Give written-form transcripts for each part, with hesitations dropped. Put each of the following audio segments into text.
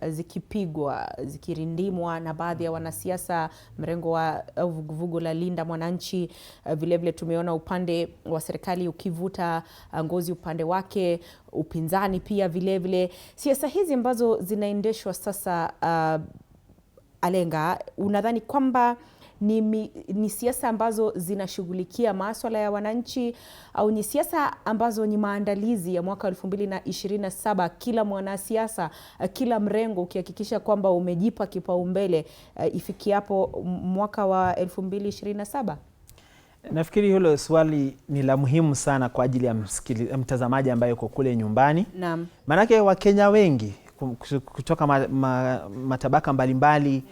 zikipigwa, zikirindimwa na baadhi ya wanasiasa mrengo wa vuguvugu la Linda Mwananchi. Vile vile tumeona upande wa serikali ukivuta ngozi upande wake, upinzani pia vile vile. Siasa hizi ambazo zinaendeshwa sasa, Alenga, unadhani kwamba ni siasa ambazo zinashughulikia masuala ya wananchi, au ni siasa ambazo ni maandalizi ya mwaka 2027, kila mwanasiasa, kila mrengo ukihakikisha kwamba umejipa kipaumbele ifikiapo mwaka wa 2027? Nafikiri hilo swali ni la muhimu sana kwa ajili ya mtazamaji ambaye yuko kule nyumbani. Naam. Manake Wakenya wengi kutoka matabaka mbalimbali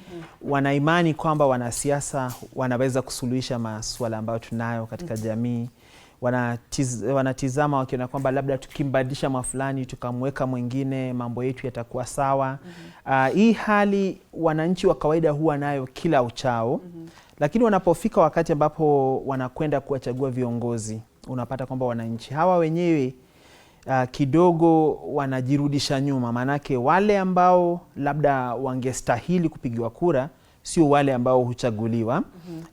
wana imani kwamba wanasiasa wanaweza kusuluhisha masuala ambayo tunayo katika jamii. Wanatizama wakiona kwamba labda tukimbadilisha mafulani tukamweka mwingine mambo yetu yatakuwa sawa. Hii hali wananchi wa kawaida huwa nayo kila uchao. Lakini wanapofika wakati ambapo wanakwenda kuwachagua viongozi, unapata kwamba wananchi hawa wenyewe kidogo wanajirudisha nyuma. Manake wale ambao labda wangestahili kupigiwa kura sio wale ambao huchaguliwa.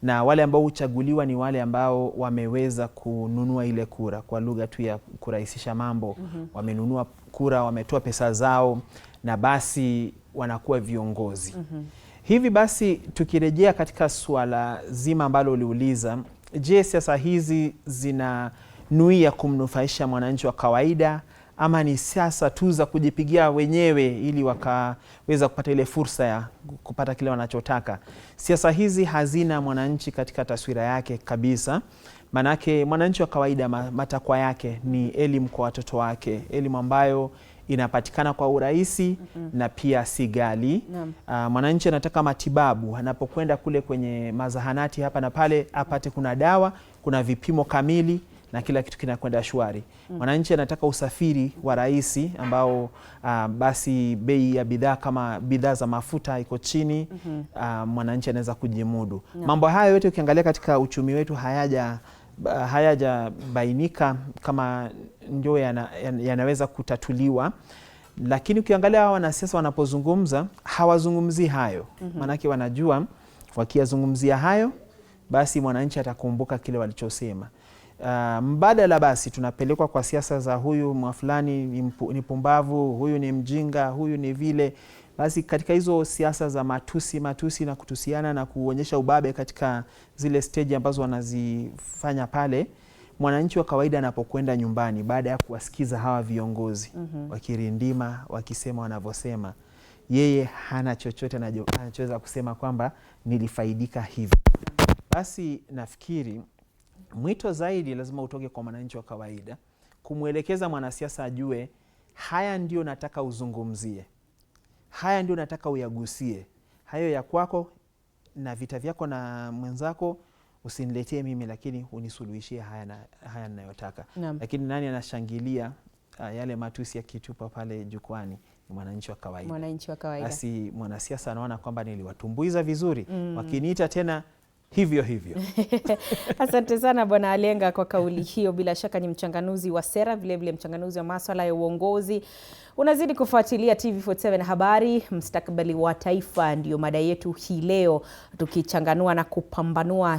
Na wale ambao huchaguliwa ni wale ambao wameweza kununua ile kura, kwa lugha tu ya kurahisisha mambo. Wamenunua kura, wametoa pesa zao, na basi wanakuwa viongozi. Hivi basi tukirejea katika suala zima ambalo uliuliza, je, siasa hizi zinanuia kumnufaisha mwananchi wa kawaida, ama ni siasa tu za kujipigia wenyewe ili wakaweza kupata ile fursa ya kupata kile wanachotaka? Siasa hizi hazina mwananchi katika taswira yake kabisa. Manake mwananchi wa kawaida matakwa yake ni elimu kwa watoto wake, elimu ambayo inapatikana kwa urahisi na pia si ghali. Mwananchi anataka matibabu, anapokwenda kule kwenye mazahanati hapa na pale apate kuna dawa, kuna vipimo kamili na kila kitu kinakwenda shwari. Mwananchi anataka usafiri wa rahisi ambao basi bei ya bidhaa kama bidhaa za mafuta iko chini, mwananchi anaweza kujimudu. Mambo haya yote ukiangalia katika uchumi wetu hayajabainika kama ndio yanaweza kutatuliwa. Lakini ukiangalia wanasiasa wanapozungumza hawazungumzi hayo. Manake wanajua wakiyazungumzia hayo basi mwananchi atakumbuka kile walichosema. Mbadala basi tunapelekwa kwa siasa za huyu mwafulani ni pumbavu, huyu ni mjinga, huyu ni vile. Basi katika hizo siasa za matusi na kutusiana na kuonyesha ubabe katika zile stage ambazo wanazifanya pale, mwananchi wa kawaida anapokwenda nyumbani baada ya kuwasikiza hawa viongozi wakirindima, wakisema wanavyosema, yeye hana chochote anachoweza kusema kwamba nilifaidika hivi. Basi nafikiri mwito zaidi lazima utoke kwa mwananchi wa kawaida, kumwelekeza mwanasiasa ajue haya ndio nataka uzungumzie, haya ndio nataka uyagusie, hayo ya kwako na vita vyako na mwenzako usiniletee mimi, lakini unisuluhishie haya ninayotaka. Lakini nani anashangilia yale matusi ya kitupa pale jukwani? Ni mwananchi wa kawaida. Mwananchi wa kawaida. Basi mwanasiasa anaona kwamba niliwatumbuiza vizuri, wakiniita tena hivyo hivyo. Asante sana Bwana Alenga kwa kauli hiyo. Bila shaka ni mchanganuzi wa sera, vile vile mchanganuzi wa masuala ya uongozi. Unazidi kufuatilia TV47 habari. Mustakabali wa taifa ndio mada yetu hii leo, tukichanganua na kupambanua